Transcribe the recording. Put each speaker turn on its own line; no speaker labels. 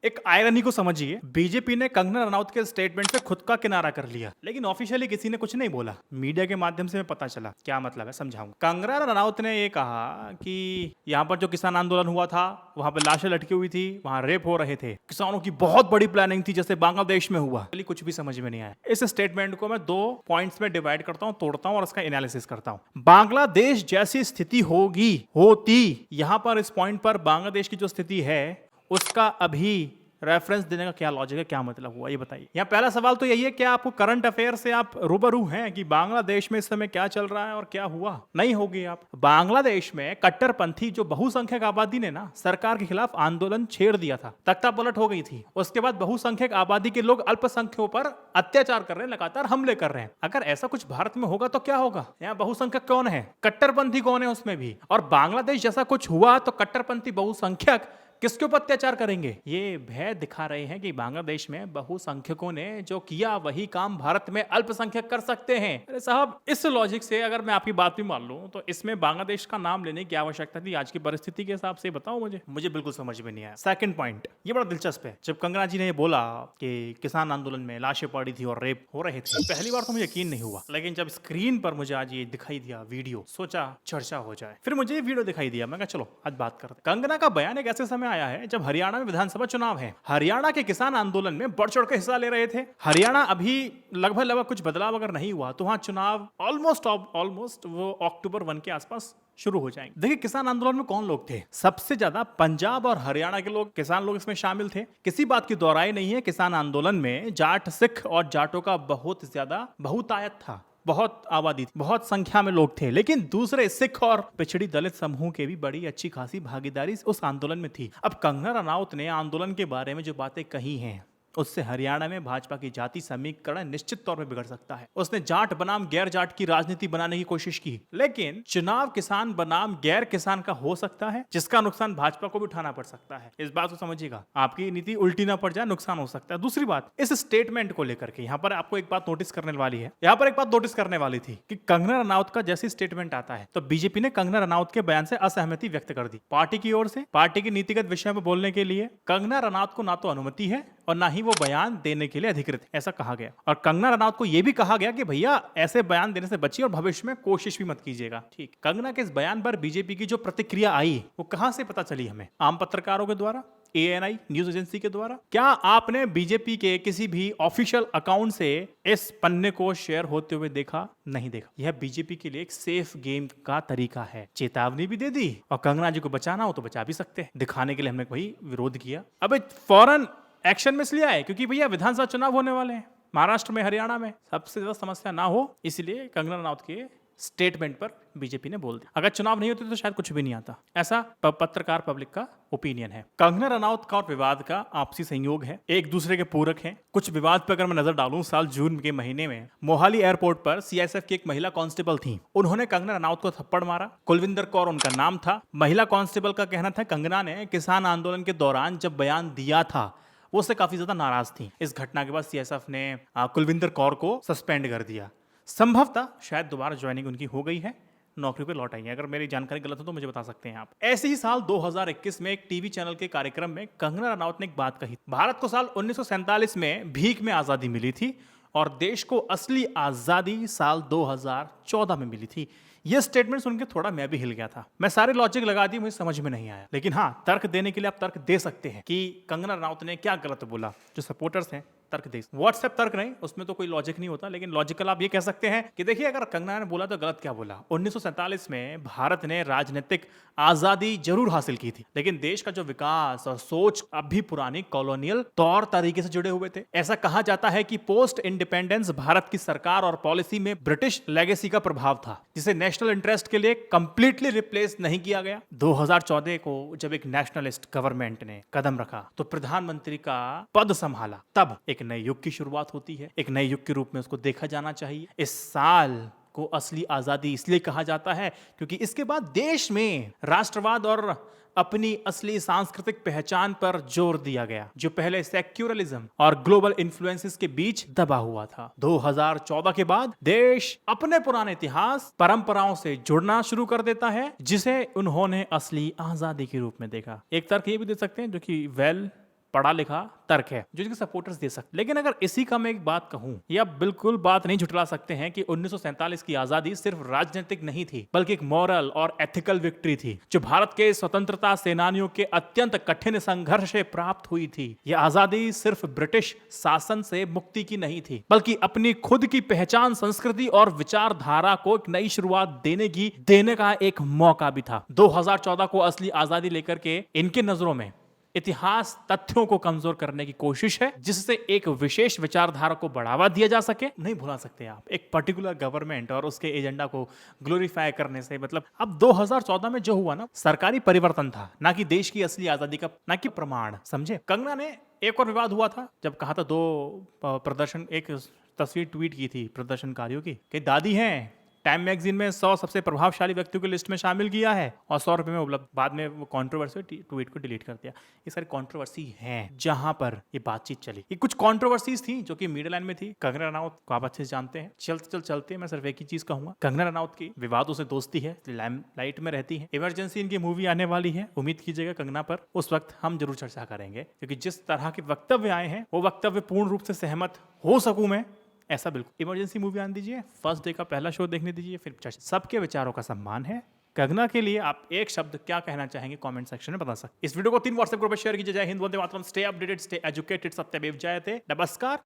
एक आयरनी को समझिए, बीजेपी ने कंगना रनौत के स्टेटमेंट से खुद का किनारा कर लिया, लेकिन ऑफिशियली किसी ने कुछ नहीं बोला। मीडिया के माध्यम से पता चला। क्या मतलब है समझाऊंगा। कंगना रनौत ने ये कहा कि यहाँ पर जो किसान आंदोलन हुआ था, वहां पर लाशें लटकी हुई थी, वहां रेप हो रहे थे, किसानों की बहुत बड़ी प्लानिंग थी जैसे बांग्लादेश में हुआ। कुछ भी समझ में नहीं आया। इस स्टेटमेंट को मैं 2 पॉइंट्स में डिवाइड करता हूं, तोड़ता हूं और इसका एनालिसिस करता हूं। बांग्लादेश जैसी स्थिति होती यहां पर इस पॉइंट पर बांग्लादेश की जो स्थिति है उसका अभी रेफरेंस देने का क्या लॉजिक है, क्या मतलब हुआ, ये बताइए। यहाँ पहला सवाल तो यही है, क्या आपको करंट अफेयर से आप रूबरू हैं कि बांग्लादेश में इस समय क्या चल रहा है और क्या हुआ? नहीं होगी आप। बांग्लादेश में कट्टरपंथी जो बहुसंख्यक आबादी ने ना सरकार के खिलाफ आंदोलन छेड़ दिया था, तख्ता पलट हो गई थी। उसके बाद बहुसंख्यक आबादी के लोग अल्पसंख्यकों पर अत्याचार कर रहे हैं, लगातार हमले कर रहे हैं। अगर ऐसा कुछ भारत में होगा तो क्या होगा? यहाँ बहुसंख्यक कौन है, कट्टरपंथी कौन है उसमें भी? और बांग्लादेश जैसा कुछ हुआ तो कट्टरपंथी बहुसंख्यक किसके ऊपर अत्याचार करेंगे? ये भय दिखा रहे हैं कि बांग्लादेश में बहुसंख्यकों ने जो किया वही काम भारत में अल्पसंख्यक कर सकते हैं। अरे साहब, इस लॉजिक से अगर मैं आपकी बात भी मान लूं तो इसमें बांग्लादेश का नाम लेने की आवश्यकता थी आज की परिस्थिति के हिसाब से? बताओ मुझे बिल्कुल समझ में नहीं आया। सेकंड पॉइंट, ये बड़ा दिलचस्प है। जब कंगना जी ने ये बोला कि किसान आंदोलन में लाशें पड़ी थी और रेप हो रहे थे, पहली बार तो मुझे यकीन नहीं हुआ, लेकिन जब स्क्रीन पर मुझे आज ये दिखाई दिया वीडियो, सोचा चर्चा हो जाए। फिर मुझे ये वीडियो दिखाई दिया, मैं कहा चलो आज बात करते। कंगना का बयान एक ऐसे समय आया है जब हरियाणा में विधानसभा चुनाव है। हरियाणा के किसान आंदोलन में बढ़ चढ़ के हिस्सा ले रहे थे। हरियाणा अभी लगभग कुछ बदलाव अगर नहीं हुआ तो वहां चुनाव ऑलमोस्ट वो अक्टूबर 1 के आसपास शुरू हो जाएंगे। देखिए, किसान आंदोलन में कौन लोग थे? सबसे ज्यादा पंजाब और हरियाणा के लोग, किसान लोग इसमें शामिल थे। किसी बात की दोहराई नहीं है, किसान आंदोलन में जाट, सिख और जाटों का बहुत ज्यादा बहुतायत था। बहुत आबादी थी, बहुत संख्या में लोग थे। लेकिन दूसरे सिख और पिछड़ी दलित समूह के भी बड़ी अच्छी खासी भागीदारी उस आंदोलन में थी। अब कंगना रनौत ने आंदोलन के बारे में जो बातें कही हैं उससे हरियाणा में भाजपा की जाति समीकरण निश्चित तौर पर बिगड़ सकता है। उसने जाट बनाम गैर जाट की राजनीति बनाने की कोशिश की, लेकिन चुनाव किसान बनाम गैर किसान का हो सकता है, जिसका नुकसान भाजपा को भी उठाना पड़ सकता है। इस बात को समझिएगा, आपकी नीति उल्टी ना पड़ जाए, नुकसान हो सकता है। दूसरी बात, इस स्टेटमेंट को लेकर के यहाँ पर आपको एक बात नोटिस करने वाली है। यहाँ पर एक बात नोटिस करने वाली थी कि कंगना रनौत का जैसी स्टेटमेंट आता है तो बीजेपी ने कंगना रनौत के बयान से असहमति व्यक्त कर दी। पार्टी की ओर से पार्टी के नीतिगत विषय में बोलने के लिए कंगना रनौत को ना तो अनुमति है और ना ही वो बयान देने के लिए अधिकृत, ऐसा कहा गया। और कंगना रनौत को यह भी कहा गया कि भैया ऐसे बयान देने से बचिए और भविष्य में कोशिश भी मत कीजिएगा। ठीक, कंगना के इस बयान पर बीजेपी की जो प्रतिक्रिया आई वो कहां से पता चली हमें? आम पत्रकारों के द्वारा, ANI न्यूज एजेंसी के द्वारा। क्या आपने बीजेपी के किसी भी ऑफिशियल अकाउंट से इस पन्ने को शेयर होते हुए देखा? नहीं देखा। यह बीजेपी के लिए एक सेफ गेम का तरीका है। चेतावनी भी दे दी और कंगना जी को बचाना हो तो बचा भी सकते हैं। दिखाने के लिए हमने वही विरोध किया। अब फौरन एक्शन में इसलिए आए क्योंकि भैया विधानसभा चुनाव होने वाले हैं महाराष्ट्र में, हरियाणा में, सबसे ज्यादा समस्या ना हो, इसलिए कंगना रनौत के स्टेटमेंट पर बीजेपी ने बोल दिया। अगर चुनाव नहीं होते तो शायद कुछ भी नहीं आता, ऐसा पत्रकार पब्लिक का ओपिनियन है। कंगना रनौत का और विवाद का आपसी संयोग है, एक दूसरे के पूरक हैं। कुछ विवाद पर अगर मैं नजर डालूं, साल जून के महीने में मोहाली एयरपोर्ट पर CSF की एक महिला कांस्टेबल थी, उन्होंने कंगना रनौत को थप्पड़ मारा। कुलविंदर कौर उनका नाम था। महिला कांस्टेबल का कहना था कंगना ने किसान आंदोलन के दौरान जब बयान दिया था वो उससे काफी ज्यादा नाराज थी। इस घटना के बाद CSF ने कुलविंदर कौर को सस्पेंड कर दिया। संभवतः शायद दोबारा ज्वाइनिंग उनकी हो गई है, नौकरी पे लौट आई है। अगर मेरी जानकारी गलत हो तो मुझे बता सकते हैं आप। ऐसे ही साल 2021 में एक टीवी चैनल के कार्यक्रम में कंगना रनौत ने एक बात कही। भारत को साल 1947 में भीख में आजादी मिली थी और देश को असली आजादी साल 2014 में मिली थी। यह स्टेटमेंट सुन के थोड़ा मैं भी हिल गया था। मैं सारे लॉजिक लगा दी, मुझे समझ में नहीं आया। लेकिन हाँ, तर्क देने के लिए आप तर्क दे सकते हैं कि कंगना रनौत ने क्या गलत बोला। जो सपोर्टर्स हैं तर्क दे, व्हाट्सएप तर्क नहीं, उसमें तो कोई लॉजिक नहीं होता, लेकिन लॉजिकल आप ये कह सकते हैं कि देखिए अगर कंगना ने बोला तो गलत क्या बोला। 1947 में भारत ने राजनीतिक आजादी जरूर हासिल की थी, लेकिन देश का जो विकास और सोच अब भी पुरानी कॉलोनियल तौर तरीके से जुड़े हुए थे। ऐसा कहा जाता है कि पोस्ट इंडिपेंडेंस भारत की सरकार और पॉलिसी में ब्रिटिश लेगेसी का प्रभाव था, जिसे नेशनल इंटरेस्ट के लिए कंप्लीटली रिप्लेस नहीं किया गया। 2014 को जब एक नेशनलिस्ट गवर्नमेंट ने कदम रखा तो प्रधानमंत्री का पद संभाला, तब एक नए युग की शुरुआत होती है। एक नए युग के रूप में उसको देखा जाना चाहिए। इस साल को असली आजादी इसलिए कहा जाता है क्योंकि इसके बाद देश में राष्ट्रवाद और अपनी असली सांस्कृतिक पहचान पर जोर दिया गया, जो पहले सेक्युलरिज्म और ग्लोबल इन्फ्लुएंसेस के बीच दबा हुआ था। 2014 के बाद देश अपने पुराने इतिहास, परंपराओं से जुड़ना शुरू कर देता है, जिसे उन्होंने असली आजादी के रूप में देखा। एक तर्क ये भी दे सकते हैं जो कि पढ़ा लिखा तर्क है जो इसके सपोर्टर्स दे सकते। लेकिन अगर इसी का मैं एक बात कहूं, या बिल्कुल बात नहीं झुठला सकते हैं कि 1947 की आजादी सिर्फ राजनीतिक नहीं थी, बल्कि एक मॉरल और एथिकल विक्ट्री थी जो भारत के स्वतंत्रता सेनानियों के अत्यंत कठिन संघर्ष से प्राप्त हुई थी। यह आजादी सिर्फ ब्रिटिश शासन से मुक्ति की नहीं थी, बल्कि अपनी खुद की पहचान, संस्कृति और विचारधारा को एक नई शुरुआत देने का एक मौका भी था। 2014 को असली आजादी लेकर के इनके नजरों में इतिहास तथ्यों को कमजोर करने की कोशिश है, जिससे एक विशेष विचारधारा को बढ़ावा दिया जा सके। नहीं भुला सकते आप एक पर्टिकुलर गवर्नमेंट और उसके एजेंडा को ग्लोरीफाई करने से। मतलब अब 2014 में जो हुआ ना, सरकारी परिवर्तन था, ना कि देश की असली आजादी का, ना कि प्रमाण। समझे? कंगना ने एक और विवाद हुआ था जब कहा था एक तस्वीर ट्वीट की थी प्रदर्शनकारियों की कि दादी हैं, टाइम मैगजीन में 100 सबसे प्रभावशाली व्यक्तियों की लिस्ट में शामिल किया है और 100 रुपए में उपलब्ध। बाद में वो कंट्रोवर्सी ट्वीट को डिलीट कर दिया। ये सारी कंट्रोवर्सी हैं जहां पर ये बातचीत चली। ये कुछ कंट्रोवर्सीज थी जो कि मीडिया लाइन में थी। कंगना रनौत को आप अच्छे से जानते हैं। चलते मैं सिर्फ एक ही चीज कहूंगा, कंगना रनौत की विवादों से दोस्ती है, लाइट में रहती है। इमरजेंसी इनकी मूवी आने वाली है, उम्मीद कीजिएगा कंगना पर। उस वक्त हम जरूर चर्चा करेंगे, क्योंकि जिस तरह के वक्तव्य आए हैं वो वक्तव्य पूर्ण रूप से सहमत हो सकूं मैं, ऐसा बिल्कुल। इमरजेंसी मूवी आने दीजिए, फर्स्ट डे का पहला शो देखने दीजिए, फिर चर्चा। सबके विचारों का सम्मान है। कंगना के लिए आप एक शब्द क्या कहना चाहेंगे कमेंट सेक्शन में बता सकते। इस वीडियो को 3 व्हाट्सएप ग्रुप पर शेयर कीजिए। जय Hind, Vande Mataram, stay updated, stay educated, सत्यमेव जयते। नमस्कार।